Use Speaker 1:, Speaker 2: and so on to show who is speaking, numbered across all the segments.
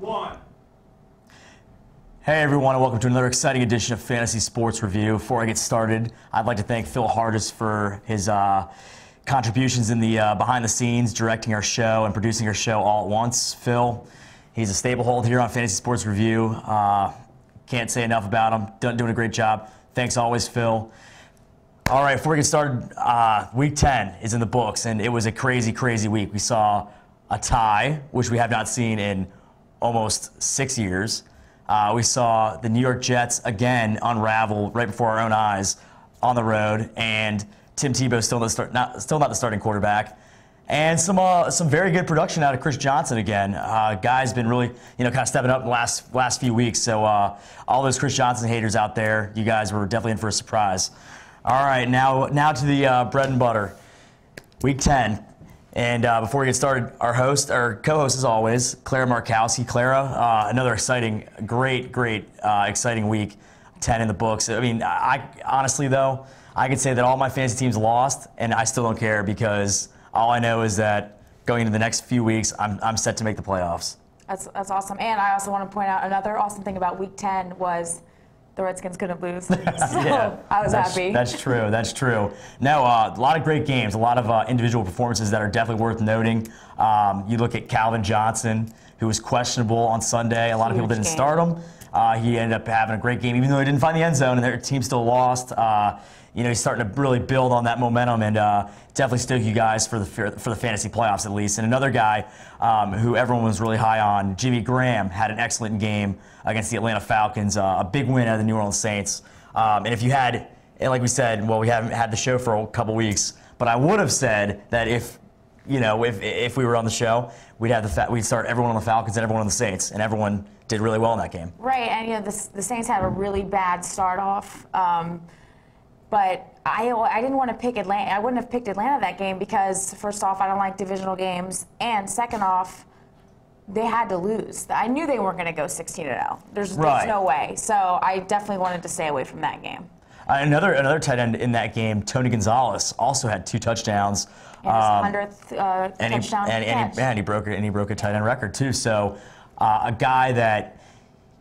Speaker 1: one.
Speaker 2: Hey everyone, and welcome to another exciting edition of Fantasy Sports Review. Before I get started, I'd like to thank Phil Hardis for his contributions in the behind the scenes, directing our show and producing our show all at once. Phil, he's a staple hold here on Fantasy Sports Review. Can't say enough about him. Doing a great job. Thanks always, Phil. All right, before we get started, Week 10 is in the books, and it was a crazy, crazy week. We saw a tie, which we have not seen in almost 6 years. We saw the New York Jets again unravel right before our own eyes on the road, and Tim Tebow still not the starting quarterback, and some very good production out of Chris Johnson again. Guy's been really kind of stepping up the last few weeks. So all those Chris Johnson haters out there, you guys were definitely in for a surprise. All right, now to the bread and butter, Week 10. And before we get started, our co-host as always, Clara Markowski. Clara, another exciting, great, exciting week 10 in the books. I mean, I honestly though, I could say that all my fantasy teams lost, and I still don't care because all I know is that going into the next few weeks, I'm set to make the playoffs.
Speaker 3: That's awesome. And I also want to point out another awesome thing about Week 10 was the Redskins couldn't lose. So
Speaker 2: yeah,
Speaker 3: I was happy.
Speaker 2: That's true. No, a lot of great games, a lot of individual performances that are definitely worth noting. You look at Calvin Johnson, who was questionable on Sunday. A lot of people didn't start him. He ended up having a great game, even though he didn't find the end zone, and their team still lost. He's starting to really build on that momentum, and definitely stoke you guys for the fantasy playoffs at least. And another guy who everyone was really high on, Jimmy Graham, had an excellent game against the Atlanta Falcons, a big win out of the New Orleans Saints. And if you had, like we said, well, we haven't had the show for a couple weeks, but I would have said that if we were on the show, we'd start everyone on the Falcons and everyone on the Saints, and everyone did really well in that game.
Speaker 3: Right, and the Saints had a really bad start off. But I didn't want to pick Atlanta. I wouldn't have picked Atlanta that game because, first off, I don't like divisional games, and second off, they had to lose. I knew they weren't going to go 16-0. There's no way. So I definitely wanted to stay away from that game.
Speaker 2: Another tight end in that game, Tony Gonzalez, also had 2 touchdowns.
Speaker 3: And his 100th touchdown catch.
Speaker 2: And he broke a tight end record too. So a guy that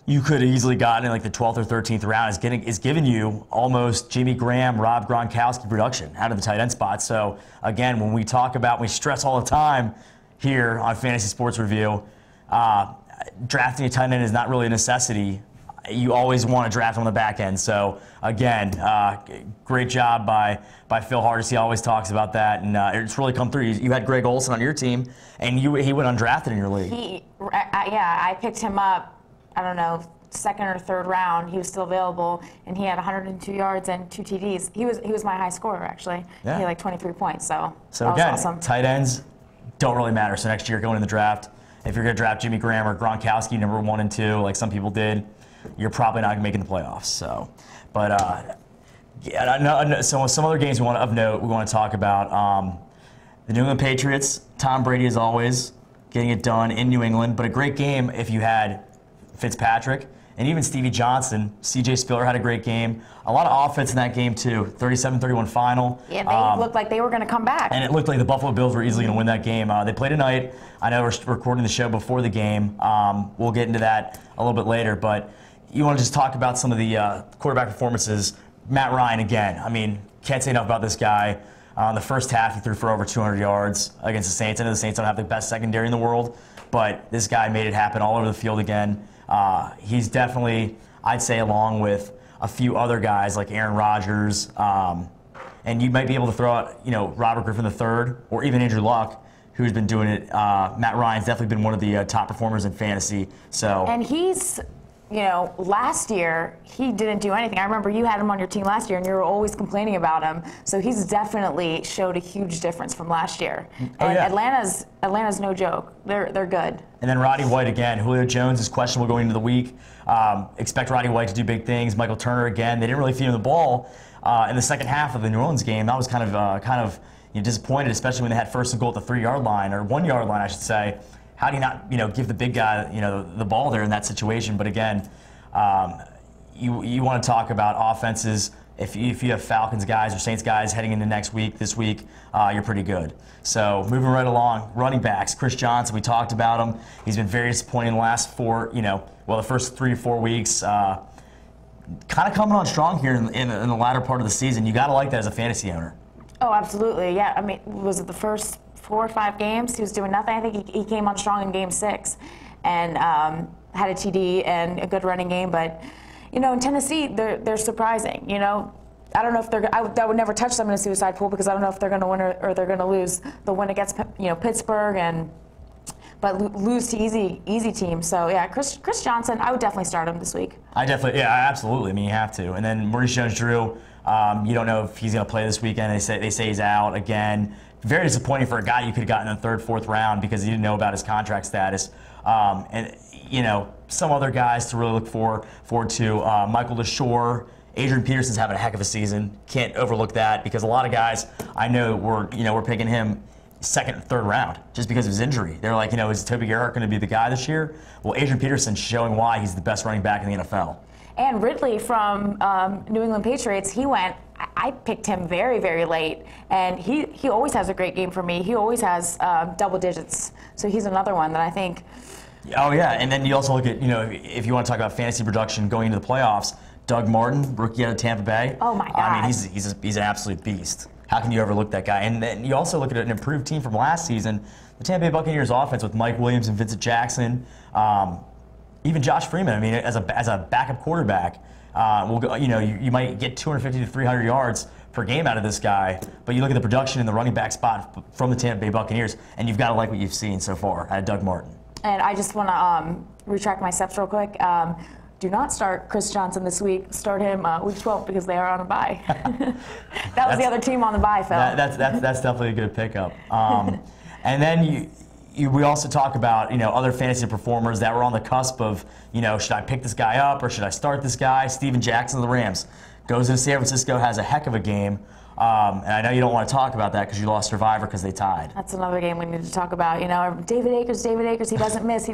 Speaker 2: you could have easily gotten in like the 12th or 13th round is giving you almost Jimmy Graham, Rob Gronkowski production out of the tight end spot. So again, when we stress all the time here on Fantasy Sports Review, drafting a tight end is not really a necessity. You always want to draft on the back end. So again, great job by Phil Hardis. He always talks about that, and it's really come through. You had Greg Olsen on your team, and he went undrafted in your league.
Speaker 3: I picked him up, I don't know, 2nd or 3rd round. He was still available, and he had 102 yards and 2 TDs. He was my high scorer, actually.
Speaker 2: Yeah.
Speaker 3: He had like 23 points, so
Speaker 2: again,
Speaker 3: was awesome.
Speaker 2: Tight ends don't really matter. So next year going in the draft, if you're going to draft Jimmy Graham or Gronkowski number 1 and 2, like some people did, you're probably not making the playoffs. So, but so some other games of note we want to talk about. The New England Patriots, Tom Brady as always, getting it done in New England, but a great game if you had Fitzpatrick, and even Stevie Johnson. C.J. Spiller had a great game. A lot of offense in that game, too. 37-31 final.
Speaker 3: Yeah, they looked like they were going to come back.
Speaker 2: And it looked like the Buffalo Bills were easily going to win that game. They play tonight. I know we're recording the show before the game. We'll get into that a little bit later. But you want to just talk about some of the quarterback performances. Matt Ryan, again. I mean, can't say enough about this guy. The first half, he threw for over 200 yards against the Saints. I know the Saints don't have the best secondary in the world, but this guy made it happen all over the field again. He's definitely, I'd say, along with a few other guys like Aaron Rodgers, and you might be able to throw out, Robert Griffin III or even Andrew Luck, who's been doing it. Matt Ryan's definitely been one of the top performers in fantasy. And
Speaker 3: he's, last year he didn't do anything. I remember you had him on your team last year, and you were always complaining about him. So he's definitely showed a huge difference from last year. And Atlanta's no joke. They're good.
Speaker 2: And then Roddy White again. Julio Jones is questionable going into the week. Expect Roddy White to do big things. Michael Turner again. They didn't really feed him the ball in the second half of the New Orleans game. That was kind of disappointed, especially when they had 1st and goal at the 3-yard line, or 1-yard line, I should say. How do you not, give the big guy, the ball there in that situation? But again, you want to talk about offenses if you have Falcons guys or Saints guys heading into this week, you're pretty good. So moving right along, running backs, Chris Johnson, we talked about him. He's been very disappointing in the last the first 3 or 4 weeks. Kind of coming on strong here in the latter part of the season. You got to like that as a fantasy owner.
Speaker 3: Oh, absolutely. Yeah. I mean, was it the first 4 or 5 games? He was doing nothing. I think he came on strong in game 6 and had a TD and a good running game. But, in Tennessee, they're surprising. I don't know if I would never touch them in a suicide pool because I don't know if they're going to win or they're going to lose. They'll win against, Pittsburgh but lose to easy teams. So yeah, Chris Johnson, I would definitely start him this week.
Speaker 2: Absolutely. I mean, you have to. And then Maurice Jones-Drew, you don't know if he's going to play this weekend. They say he's out again. Very disappointing for a guy you could have gotten in the 3rd, 4th round because you didn't know about his contract status. And some other guys to really look forward to. Michael LaShore, Adrian Peterson's having a heck of a season. Can't overlook that because a lot of guys I know we're picking him 2nd and 3rd round just because of his injury. They're like, is Toby Gerhart going to be the guy this year? Well, Adrian Peterson's showing why he's the best running back in the NFL.
Speaker 3: And Ridley from New England Patriots, I picked him very, very late, and he always has a great game for me. He always has double digits, so he's another one that I think. Oh
Speaker 2: yeah, and then you also look at if you want to talk about fantasy production going into the playoffs, Doug Martin, rookie out of Tampa Bay.
Speaker 3: Oh my God!
Speaker 2: I mean, he's an absolute beast. How can you overlook that guy? And then you also look at an improved team from last season, the Tampa Bay Buccaneers offense with Mike Williams and Vincent Jackson, even Josh Freeman. I mean, as a backup quarterback, you might get 250 to 300 yards per game out of this guy. But you look at the production in the running back spot from the Tampa Bay Buccaneers, and you've got to like what you've seen so far out of Doug Martin.
Speaker 3: And I just want to retract my steps real quick. Do not start Chris Johnson this week. Start him week 12 because they are on a bye. That was the other team on the bye, Phil.
Speaker 2: That's definitely a good pickup. And then we also talk about other fantasy performers that were on the cusp of should I pick this guy up or should I start this guy? Steven Jackson of the Rams goes into San Francisco, has a heck of a game. And I know you don't want to talk about that because you lost Survivor because they tied.
Speaker 3: That's another game we need to talk about. David Akers, he doesn't miss.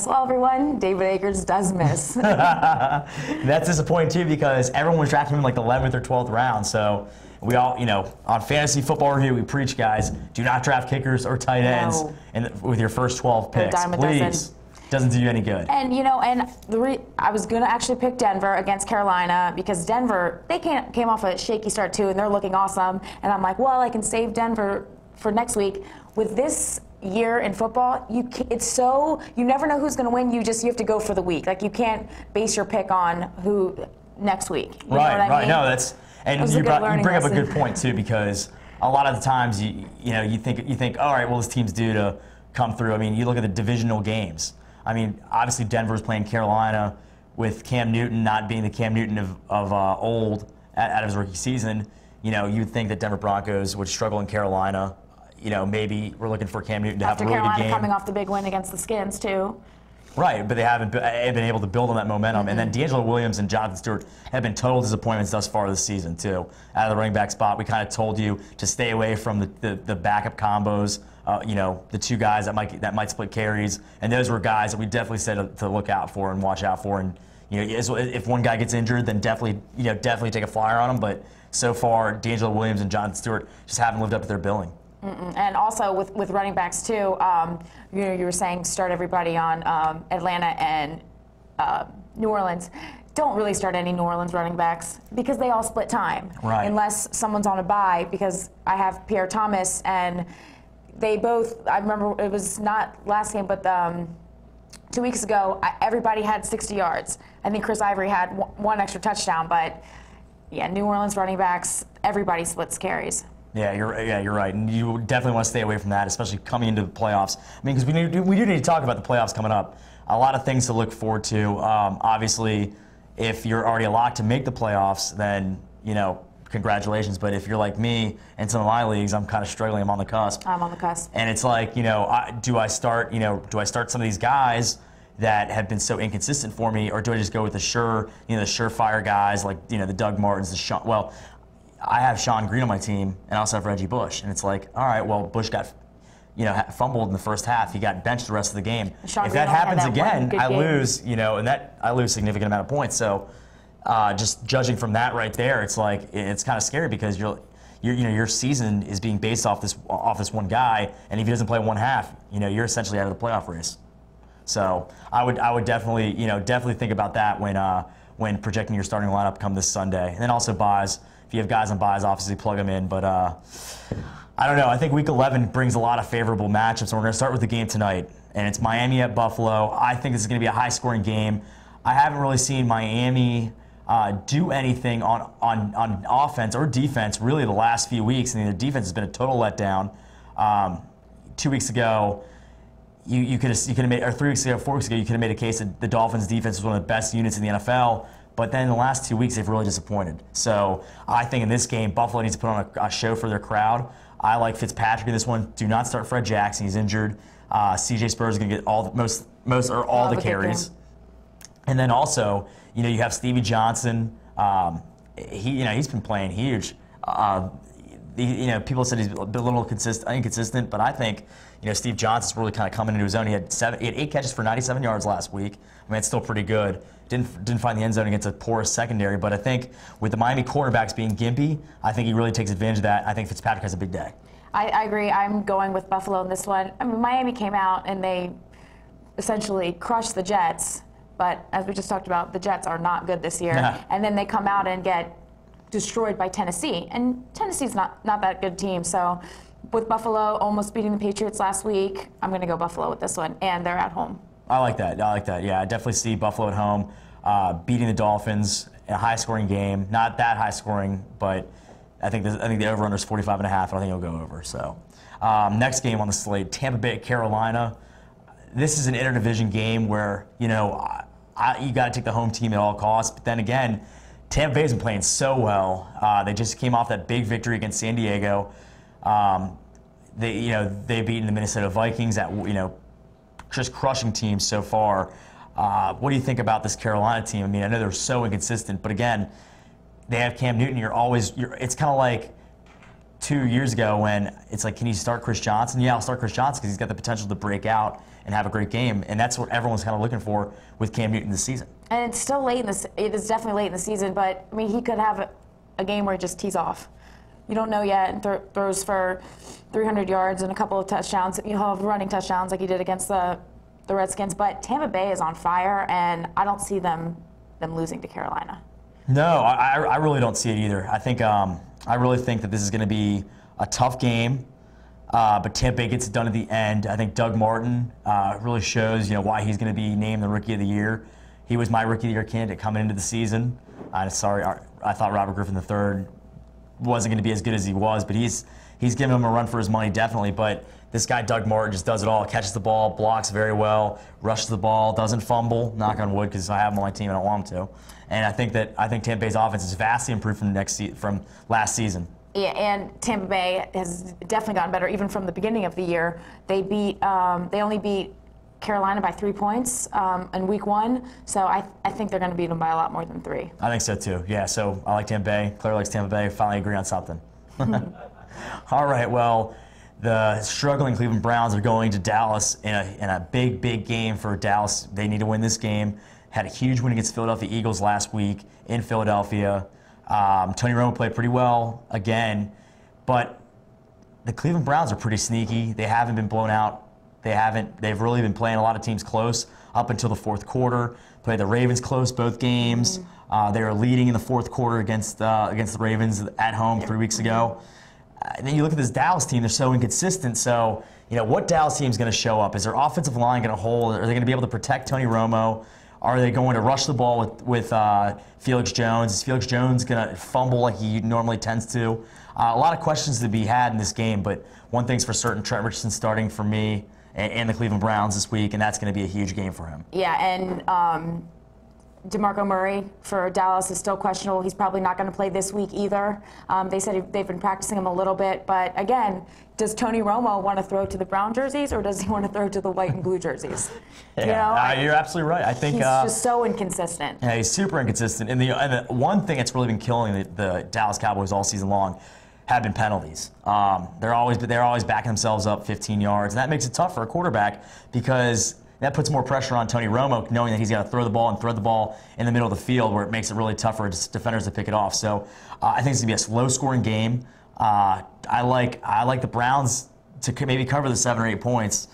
Speaker 3: Well, everyone, David Akers does miss.
Speaker 2: That's disappointing, too, because everyone was drafting him in like the 11th or 12th round. So we all, on Fantasy Football Review, we preach, guys, do not draft kickers or tight ends with your first 12 picks. Please. Doesn't do you any good.
Speaker 3: And I was gonna actually pick Denver against Carolina because Denver came off a shaky start too, and they're looking awesome. And I'm like, well, I can save Denver for next week. With this year in football, you never know who's gonna win. You have to go for the week. Like you can't base your pick on who next week. You know what I mean?
Speaker 2: No, you bring up a good point too because a lot of the times you think all right, well this team's due to come through. I mean, you look at the divisional games. I mean, obviously Denver's playing Carolina with Cam Newton not being the Cam Newton of old out of his rookie season. You'd think that Denver Broncos would struggle in Carolina. Maybe we're looking for Cam Newton to have a really good game.
Speaker 3: After Carolina coming off the big win against the Skins, too.
Speaker 2: Right, but they haven't been able to build on that momentum. Mm-hmm. And then D'Angelo Williams and Jonathan Stewart have been total disappointments thus far this season, too. Out of the running back spot, we kind of told you to stay away from the backup combos. The 2 guys that might split carries, and those were guys that we definitely said to look out for and watch out for. And if one guy gets injured, then definitely take a flyer on him. But so far, D'Angelo Williams and Jonathan Stewart just haven't lived up to their billing.
Speaker 3: And also with running backs too, you were saying start everybody on Atlanta and New Orleans. Don't really start any New Orleans running backs because they all split time.
Speaker 2: Right.
Speaker 3: Unless someone's on a bye, because I have Pierre Thomas and they both, I remember it was not last game, but 2 weeks ago, everybody had 60 yards. I think Chris Ivory had one extra touchdown, but yeah, New Orleans running backs, everybody splits carries.
Speaker 2: Yeah, you're right, and you definitely want to stay away from that, especially coming into the playoffs. I mean, because we do need to talk about the playoffs coming up. A lot of things to look forward to. Obviously, if you're already locked to make the playoffs, then congratulations. But if you're like me and some of my leagues, I'm kind of struggling. I'm on the cusp.
Speaker 3: I'm on the cusp.
Speaker 2: And it's like, do I start some of these guys that have been so inconsistent for me, or do I just go with the surefire guys like the Doug Martins, the Sean? Well, I have Sean Green on my team, and I also have Reggie Bush, and it's like, all right, well, Bush got fumbled in the first half. He got benched the rest of the game. If that happens again, I lose. And that I lose a significant amount of points. So just judging from that right there, it's like it's kind of scary because your season is being based off this one guy, and if he doesn't play one half, you're essentially out of the playoff race. So I would definitely think about that when projecting your starting lineup come this Sunday. And then also buys. If you have guys on buys, obviously plug them in. But I don't know. I think Week 11 brings a lot of favorable matchups, and we're going to start with the game tonight. And it's Miami at Buffalo. I think this is going to be a high-scoring game. I haven't really seen Miami do anything on offense or defense really the last few weeks. I mean, their defense has been a total letdown. 2 weeks ago, you could have made, or 3 weeks ago, 4 weeks ago, you could have made a case that the Dolphins' defense was one of the best units in the NFL. But then in the last 2 weeks, they've really disappointed. So I think in this game, Buffalo needs to put on a show for their crowd. I like Fitzpatrick in this one. Do not start Fred Jackson. He's injured. CJ Spurs is going to get all the carries. And then also, you have Stevie Johnson. He's been playing huge. People said he's a little inconsistent, but I think Steve Johnson's really kind of coming into his own. He had 8 catches for 97 yards last week. I mean, it's still pretty good. Didn't find the end zone against a porous secondary, but I think with the Miami quarterbacks being gimpy, I think he really takes advantage of that. I think Fitzpatrick has a big day.
Speaker 3: I agree. I'm going with Buffalo in this one. I mean, Miami came out and they essentially crushed the Jets, but as we just talked about, the Jets are not good this year.
Speaker 2: Yeah.
Speaker 3: And then they come out and get destroyed by Tennessee, and Tennessee's not that good team. So with Buffalo almost beating the Patriots last week, I'm going to go Buffalo with this one, and they're at home.
Speaker 2: I like that. Yeah, I definitely see Buffalo at home beating the Dolphins in a high-scoring game. Not that high-scoring, but I think the over/under is 45.5. I don't think it'll go over. So next game on the slate, Tampa Bay at Carolina. This is an interdivision game where you got to take the home team at all costs. But then again, Tampa Bay's been playing so well. They just came off that big victory against San Diego. They've beaten the Minnesota Vikings at just crushing teams so far. What do you think about this Carolina team? I mean, I know they're so inconsistent, but again, they have Cam Newton. It's kind of like 2 years ago when it's like, can you start Chris Johnson? Yeah, I'll start Chris Johnson because he's got the potential to break out and have a great game, and that's what everyone's kind of looking for with Cam Newton this season.
Speaker 3: And it's still late it is definitely late in the season, but I mean, he could have a game where he just tees off. You don't know yet, and throws for 300 yards and a couple of touchdowns. He'll have running touchdowns like he did against the Redskins. But Tampa Bay is on fire, and I don't see them losing to Carolina.
Speaker 2: No, I really don't see it either. I think I really think that this is going to be a tough game, but Tampa Bay gets it done at the end. I think Doug Martin really shows why he's going to be named the Rookie of the Year. He was my Rookie of the Year candidate coming into the season. I thought Robert Griffin III wasn't going to be as good as he was, but he's giving him a run for his money, definitely. But this guy, Doug Martin, just does it all. Catches the ball, blocks very well, rushes the ball, doesn't fumble, knock on wood, because I have him on my team and I don't want him to. And I think Tampa Bay's offense is vastly improved from last season.
Speaker 3: Yeah, and Tampa Bay has definitely gotten better, even from the beginning of the year. They only beat Carolina by 3 points in Week 1, so I think they're going to beat them by a lot more than 3.
Speaker 2: I think so too. Yeah, so I like Tampa Bay. Claire likes Tampa Bay. Finally agree on something. All right, well, the struggling Cleveland Browns are going to Dallas in a big game for Dallas. They need to win this game. Had a huge win against Philadelphia Eagles last week in Philadelphia. Tony Romo played pretty well again, but the Cleveland Browns are pretty sneaky. They haven't been blown out. They've really been playing a lot of teams close up until the fourth quarter. Played the Ravens close both games. They were leading in the fourth quarter against the Ravens at home 3 weeks ago. And then you look at this Dallas team; they're so inconsistent. So what Dallas team is going to show up? Is their offensive line going to hold? Are they going to be able to protect Tony Romo? Are they going to rush the ball with Felix Jones? Is Felix Jones going to fumble like he normally tends to? A lot of questions to be had in this game, but one thing's for certain: Trent Richardson starting for me and the Cleveland Browns this week, and that's going to be a huge game for him.
Speaker 3: Yeah, and DeMarco Murray for Dallas is still questionable. He's probably not going to play this week either. They said they've been practicing him a little bit, but again, does Tony Romo want to throw to the brown jerseys, or does he want to throw to the white and blue jerseys?
Speaker 2: Yeah, you're absolutely right. I think
Speaker 3: he's just so inconsistent.
Speaker 2: Yeah, he's super inconsistent. And the one thing that's really been killing the Dallas Cowboys all season long have been penalties. They're always backing themselves up 15 yards, and that makes it tough for a quarterback because that puts more pressure on Tony Romo, knowing that he's got to throw the ball and thread the ball in the middle of the field, where it makes it really tough for defenders to pick it off. So I think it's going to be a low-scoring game. I like the Browns to maybe cover the 7 or 8 points.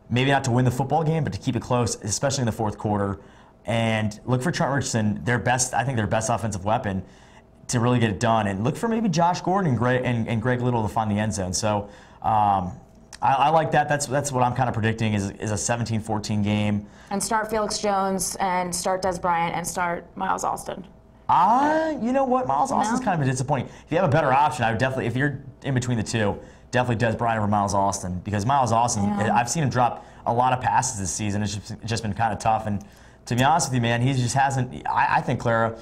Speaker 2: Maybe not to win the football game, but to keep it close, especially in the fourth quarter. And look for Trent Richardson, I think their best offensive weapon, to really get it done. And look for maybe Josh Gordon and Greg Little to find the end zone. So I like that. That's what I'm kind of predicting is a 17-14 game.
Speaker 3: And start Felix Jones and start Des Bryant and start Miles Austin.
Speaker 2: You know what? Miles Austin's kind of disappointing. If you have a better option, I would definitely, if you're in between the two, definitely Des Bryant over Miles Austin, because Miles Austin, I've seen him drop a lot of passes this season. It's just been kind of tough. And to be honest with you, man, he just hasn't, I think, Clara,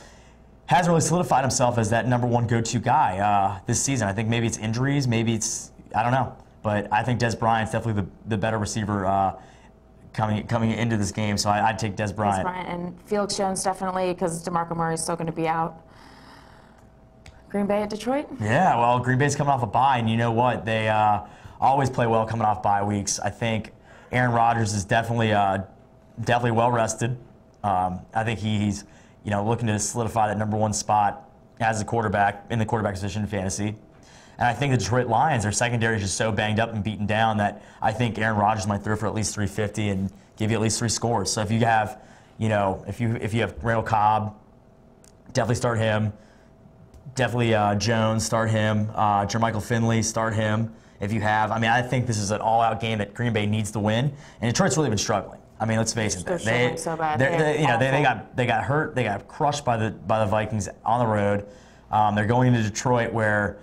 Speaker 2: hasn't really solidified himself as that number one go-to guy this season. I think maybe it's injuries, maybe it's, I don't know. But I think Des Bryant's definitely the better receiver coming into this game. So I'd take Des Bryant.
Speaker 3: Des Bryant and Felix Jones definitely, because DeMarco Murray's still going to be out. Green Bay at Detroit?
Speaker 2: Yeah, well, Green Bay's coming off a bye, and you know what? They always play well coming off bye weeks. I think Aaron Rodgers is definitely well rested. I think he's looking to solidify that number one spot as a quarterback in the quarterback position in fantasy. And I think the Detroit Lions, their secondary is just so banged up and beaten down that I think Aaron Rodgers might throw for at least 350 and give you at least 3 scores. So if you have, if you have Randall Cobb, definitely start him. Definitely Jones, start him. Jermichael Finley, start him. If you have, I think this is an all-out game that Green Bay needs to win, and Detroit's really been struggling. Let's face it.
Speaker 3: They're struggling so bad.
Speaker 2: They got hurt. They got crushed by the Vikings on the road. They're going into Detroit where,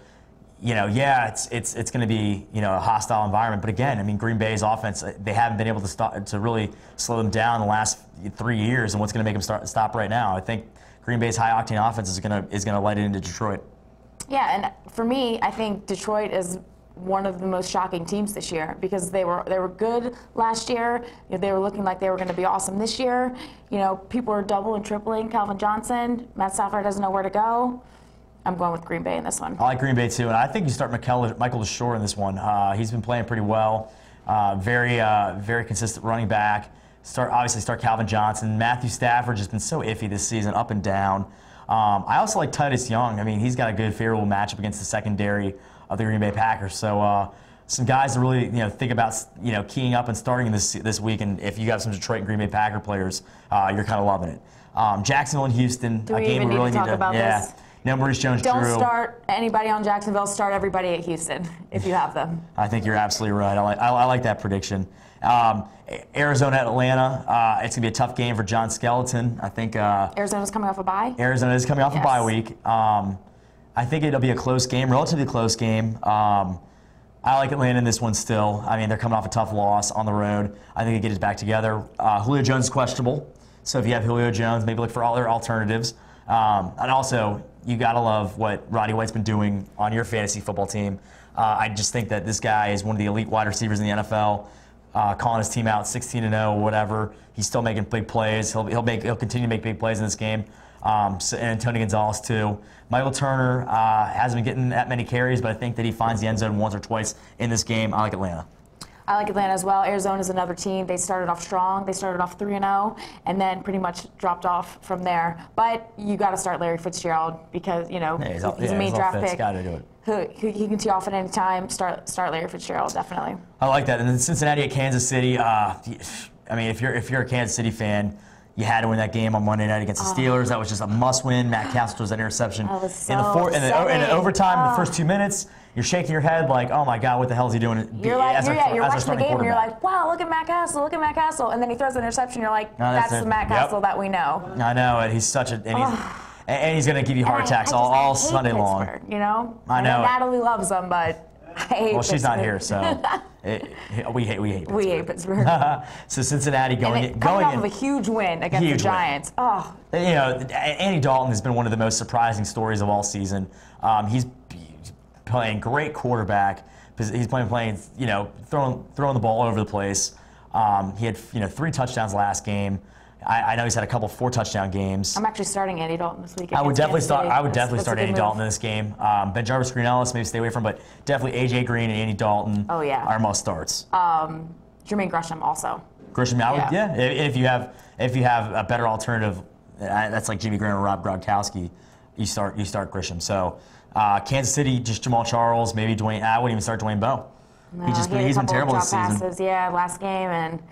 Speaker 2: it's going to be a hostile environment. But again, Green Bay's offense, they haven't been able to really slow them down the last 3 years. And what's going to make them stop right now? I think Green Bay's high octane offense is going to light it into Detroit.
Speaker 3: Yeah, and for me, I think Detroit is one of the most shocking teams this year, because they were good last year. They were looking like they were going to be awesome this year. People are double and tripling Calvin Johnson. Matt Stafford doesn't know where to go. I'm going with Green Bay in this one.
Speaker 2: I like Green Bay too, and I think you start Michael LaShore in this one. He's been playing pretty well. Very consistent running back. Obviously start Calvin Johnson. Matthew Stafford just been so iffy this season, up and down. I also like Titus Young. He's got a good, favorable matchup against the secondary of the Green Bay Packers. So some guys to really think about keying up and starting this week. And if you have some Detroit and Green Bay Packer players, you're kind of loving it. Jacksonville and Houston.
Speaker 3: Do we even need to talk about this?
Speaker 2: No, Maurice Jones-Drew.
Speaker 3: Don't start anybody on Jacksonville. Start everybody at Houston if you have them.
Speaker 2: I think you're absolutely right. I like that prediction. Arizona at Atlanta. It's going to be a tough game for John Skeleton. I think
Speaker 3: Arizona's coming off a bye.
Speaker 2: Arizona is coming off a bye week. I think it'll be a close game, relatively close game. I like Atlanta in this one still. They're coming off a tough loss on the road. I think they get it back together. Julio Jones is questionable. So if you have Julio Jones, maybe look for all their alternatives. And also, you got to love what Roddy White's been doing on your fantasy football team. I just think that this guy is one of the elite wide receivers in the NFL. Calling his team out 16-0, whatever. He's still making big plays. He'll continue to make big plays in this game. And Tony Gonzalez too. Michael Turner hasn't been getting that many carries, but I think that he finds the end zone once or twice in this game. I like Atlanta.
Speaker 3: I like Atlanta as well. Arizona's another team. They started off strong. They started off 3-0, and then pretty much dropped off from there. But you got to start Larry Fitzgerald because he's a main draft pick.
Speaker 2: Got to do it.
Speaker 3: He can tee off at any time. Start Larry Fitzgerald, definitely.
Speaker 2: I like that. And then Cincinnati at Kansas City. If you're a Kansas City fan, you had to win that game on Monday night against the Steelers. That was just a must-win. Matt Castle throws that interception
Speaker 3: in
Speaker 2: the overtime. The first 2 minutes, you're shaking your head like, "Oh my God, what the hell is he doing?"
Speaker 3: You're watching the game and you're like, "Wow, look at Matt Castle! Look at Matt Castle!" And then he throws an interception. You're like, "That's the Matt Castle that we know."
Speaker 2: I know, and he's such a and he's going to give you heart attacks all Sunday long.
Speaker 3: I know. Natalie loves him, but.
Speaker 2: She's not here, so we hate Pittsburgh.
Speaker 3: We hate Pittsburgh.
Speaker 2: So Cincinnati coming
Speaker 3: off of a huge win against the Giants.
Speaker 2: Andy Dalton has been one of the most surprising stories of all season. He's playing great quarterback. He's playing, throwing the ball all over the place. He had 3 touchdowns last game. I know he's had a couple 4-touchdown games.
Speaker 3: I'm actually starting Andy Dalton this week.
Speaker 2: I would definitely start Andy Dalton in this game. Ben Jarvis, Green Ellis, maybe stay away from, but definitely AJ Green and Andy Dalton are must starts.
Speaker 3: Jermaine Gresham also.
Speaker 2: Grisham, yeah. If you have a better alternative, that's like Jimmy Graham or Rob Gronkowski, you start Grisham. So Kansas City, just Jamal Charles, maybe Dwayne. I wouldn't even start Dwayne Bowe.
Speaker 3: No,
Speaker 2: he's been terrible this season.
Speaker 3: Passes, yeah, last game, and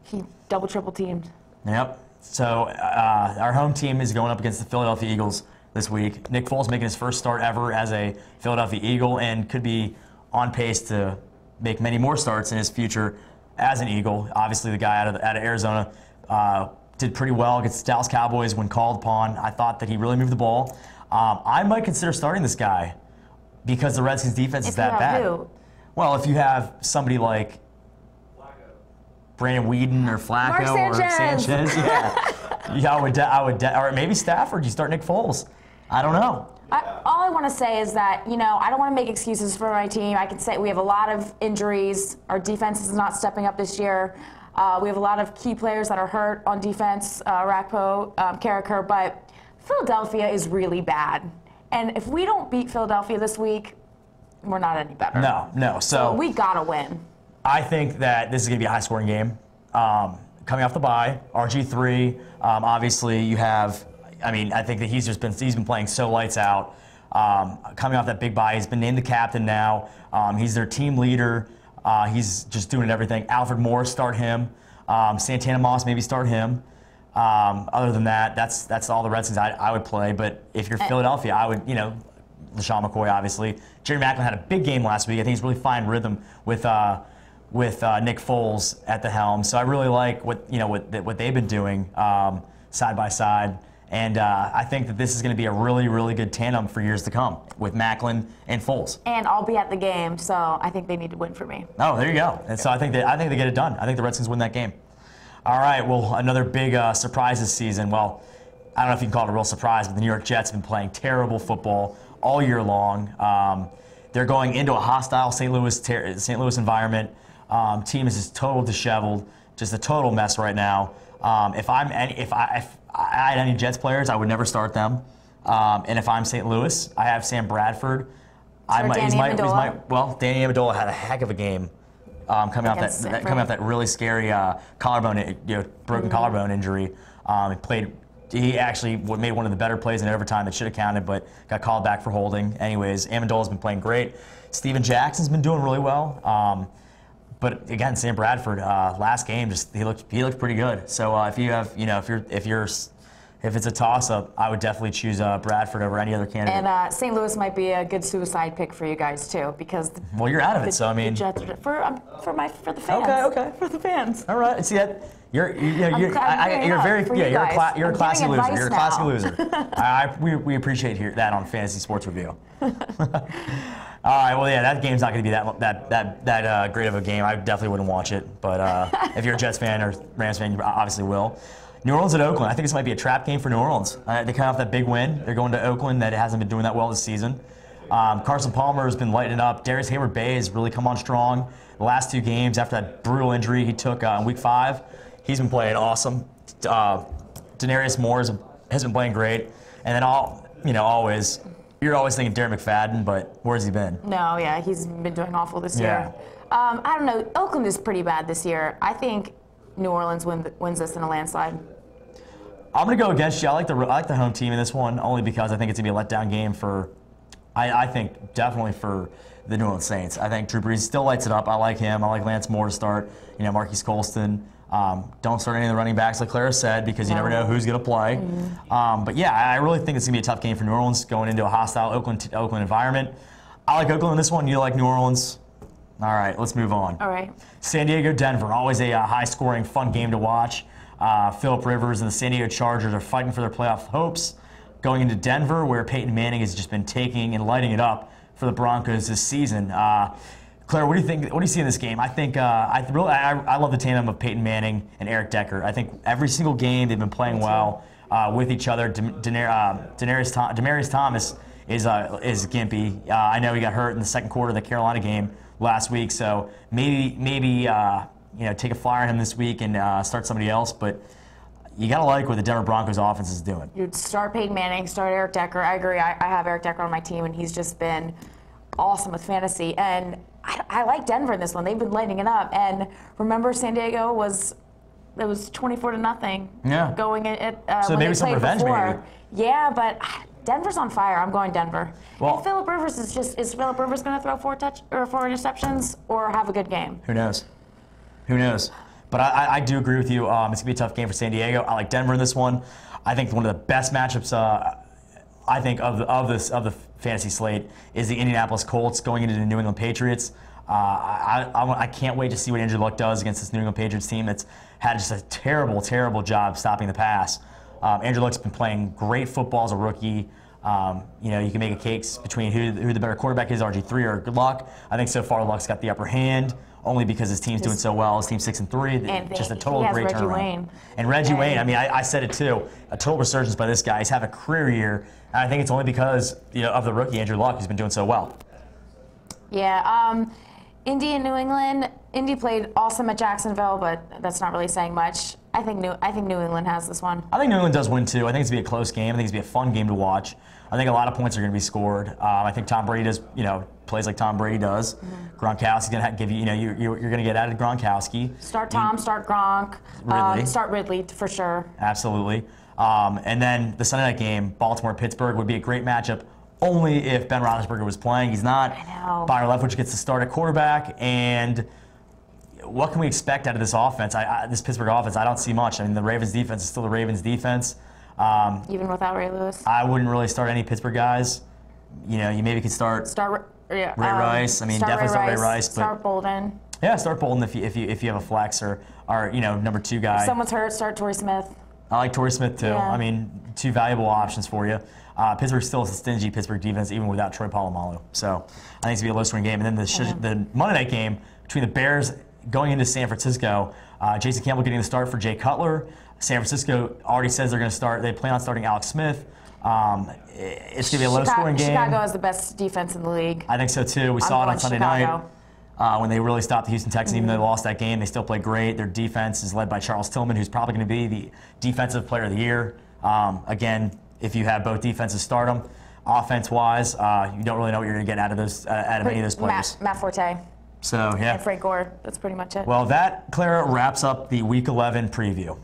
Speaker 3: he triple teamed.
Speaker 2: Yep. So our home team is going up against the Philadelphia Eagles this week. Nick Foles making his first start ever as a Philadelphia Eagle and could be on pace to make many more starts in his future as an Eagle. Obviously, the guy out of Arizona did pretty well against the Dallas Cowboys when called upon. I thought that he really moved the ball. I might consider starting this guy because the Redskins' defense is that bad.
Speaker 3: Who?
Speaker 2: Well, if you have somebody like Brandon Whedon or Flacco or Sanchez, yeah, I would, or maybe Stafford. You start Nick Foles. I don't know.
Speaker 3: All I want to say is that, I don't want to make excuses for my team. I can say we have a lot of injuries. Our defense is not stepping up this year. We have a lot of key players that are hurt on defense, Rakpo, Carricker, but Philadelphia is really bad. And if we don't beat Philadelphia this week, we're not any better.
Speaker 2: No. So
Speaker 3: we got to win.
Speaker 2: I think that this is going to be a high-scoring game. Coming off the bye, RG3, obviously you have, I think that he's been playing so lights out. Coming off that big bye, he's been named the captain now. He's their team leader. He's just doing everything. Alfred Morris, start him. Santana Moss, maybe start him. Other than that, that's all the Redskins I would play. But if you're Philadelphia, I would, LaShawn McCoy, obviously. Jerry Maclin had a big game last week. I think he's really fine rhythm with Nick Foles at the helm. So I really like what they've been doing side by side. And I think that this is going to be a really, really good tandem for years to come with Maclin and Foles.
Speaker 3: And I'll be at the game, so I think they need to win for me.
Speaker 2: Oh, there you go. And so I think they get it done. I think the Redskins win that game. All right. Well, another big surprise this season. Well, I don't know if you can call it a real surprise, but the New York Jets have been playing terrible football all year long. They're going into a hostile St. Louis environment. Team is just total disheveled, just a total mess right now. If I had any Jets players, I would never start them. And if I'm St. Louis, I have Sam Bradford.
Speaker 3: Danny
Speaker 2: Amendola had a heck of a game coming off that really scary broken collarbone injury. He actually made one of the better plays in overtime that should have counted, but got called back for holding. Anyways, Amendola's been playing great. Steven Jackson's been doing really well. But again, Sam Bradford, last game, he looked pretty good. So if you have, if it's a toss-up, I would definitely choose Bradford over any other candidate.
Speaker 3: And St. Louis might be a good suicide pick for you guys too, because
Speaker 2: you're out of it. So
Speaker 3: the Jets for the fans.
Speaker 2: Okay.
Speaker 3: For the fans.
Speaker 2: All right. See that you're a classy loser. You're a classy loser. We appreciate that on Fantasy Sports Review. All right, well, yeah, that game's not going to be that great of a game. I definitely wouldn't watch it, but if you're a Jets fan or Rams fan, you obviously will. New Orleans at Oakland. I think this might be a trap game for New Orleans. They come off that big win. They're going to Oakland that hasn't been doing that well this season. Carson Palmer has been lighting up. Darius Hayward-Bay has really come on strong. The last two games after that brutal injury he took in Week 5, he's been playing awesome. Denarius Moore has been playing great. And then always, you're always thinking Darren McFadden, but where's he been?
Speaker 3: No, yeah, he's been doing awful this year. I don't know. Oakland is pretty bad this year. I think New Orleans wins this in a landslide.
Speaker 2: I'm going to go against you. I like the home team in this one only because I think it's going to be a letdown game for, I think, definitely for the New Orleans Saints. I think Drew Brees still lights it up. I like him. I like Lance Moore to start. Marquise Colston. Don't start any of the running backs, like Clara said, because you never know who's going to play. Mm-hmm. But yeah, I really think it's going to be a tough game for New Orleans going into a hostile Oakland environment. I like Oakland in this one. You like New Orleans? All right, let's move on.
Speaker 3: All right.
Speaker 2: San Diego, Denver, always a high-scoring, fun game to watch. Phillip Rivers and the San Diego Chargers are fighting for their playoff hopes. Going into Denver, where Peyton Manning has just been taking and lighting it up for the Broncos this season. Claire, what do you think? What do you see in this game? I think I love the tandem of Peyton Manning and Eric Decker. I think every single game they've been playing well with each other. Demaryius Thomas is gimpy. I know he got hurt in the second quarter of the Carolina game last week, so maybe take a flyer on him this week and start somebody else. But you gotta like what the Denver Broncos offense is doing.
Speaker 3: You'd start Peyton Manning, start Eric Decker. I agree. I have Eric Decker on my team, and he's just been awesome with fantasy. And I like Denver in this one. They've been lighting it up. And remember, San Diego was 24-0.
Speaker 2: Yeah.
Speaker 3: Going at
Speaker 2: so
Speaker 3: when
Speaker 2: maybe
Speaker 3: they
Speaker 2: some
Speaker 3: played
Speaker 2: revenge,
Speaker 3: before.
Speaker 2: maybe.
Speaker 3: Yeah, but Denver's on fire. I'm going Denver.
Speaker 2: Well,
Speaker 3: and Phillip Rivers is Phillip Rivers going to throw 4 interceptions or have a good game?
Speaker 2: Who knows? Who knows? But I do agree with you. It's going to be a tough game for San Diego. I like Denver in this one. I think one of the best matchups, I think, of the fantasy slate is the Indianapolis Colts going into the New England Patriots. I can't wait to see what Andrew Luck does against this New England Patriots team that's had just a terrible, terrible job stopping the pass. Andrew Luck's been playing great football as a rookie. You know, you can make a case between who the better quarterback is, RG3 or Luck. I think so far Luck's got the upper hand, only because his team's doing so well. His team's 6-3.
Speaker 3: And
Speaker 2: just a total
Speaker 3: he has
Speaker 2: great
Speaker 3: Reggie
Speaker 2: turnaround.
Speaker 3: Wayne.
Speaker 2: And Reggie Wayne, I mean, I said it too. A total resurgence by this guy. He's having a career year, and I think it's only because of the rookie Andrew Luck who's been doing so well.
Speaker 3: Yeah. Indy and New England. Indy played awesome at Jacksonville, but that's not really saying much. I think New England has this one.
Speaker 2: I think New England does win too. I think it's going to be a close game. I think it's going to be a fun game to watch. I think a lot of points are going to be scored. I think Tom Brady does, plays like Tom Brady does. Mm-hmm. Gronkowski's going to give you, you're going to get added Gronkowski.
Speaker 3: Start Tom, start Gronk, start Ridley for sure.
Speaker 2: Absolutely. And then the Sunday night game, Baltimore-Pittsburgh, would be a great matchup only if Ben Roethlisberger was playing. He's not.
Speaker 3: I know.
Speaker 2: Byron Leftwich gets to start at quarterback, and what can we expect out of this offense? This Pittsburgh offense, I don't see much. I mean, the Ravens defense is still the Ravens defense.
Speaker 3: Even without Ray Lewis?
Speaker 2: I wouldn't really start any Pittsburgh guys. You maybe could start Ray Rice. I mean, definitely start Ray Rice. But
Speaker 3: start Bolden.
Speaker 2: Yeah, start Bolden if you have a flex or number 2 guy.
Speaker 3: If someone's hurt, start Torrey Smith.
Speaker 2: I like Torrey Smith too.
Speaker 3: Yeah.
Speaker 2: I mean, 2 valuable options for you. Pittsburgh still is a stingy Pittsburgh defense even without Troy Polamalu. So I think it's going to be a low-scoring game. And then the Monday night game between the Bears going into San Francisco, Jason Campbell getting the start for Jay Cutler. San Francisco already says they're going to start. They plan on starting Alex Smith. It's going to be a low-scoring game.
Speaker 3: Chicago has the best defense in the league.
Speaker 2: I think so too. We saw it on Sunday night when they really stopped the Houston Texans. Even though they lost that game, they still played great. Their defense is led by Charles Tillman, who's probably going to be the defensive player of the year. Again, if you have both defenses start them, offense-wise, you don't really know what you're going to get out of any of those players.
Speaker 3: Matt Forte.
Speaker 2: So yeah.
Speaker 3: And Frank Gore. That's pretty much it.
Speaker 2: Well, that, Clara, wraps up the Week 11 preview.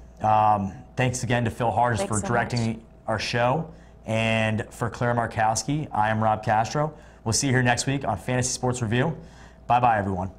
Speaker 2: Thanks again to Phil Hardis for directing our show. And for Clara Markowski, I am Rob Castro. We'll see you here next week on Fantasy Sports Review. Bye-bye, everyone.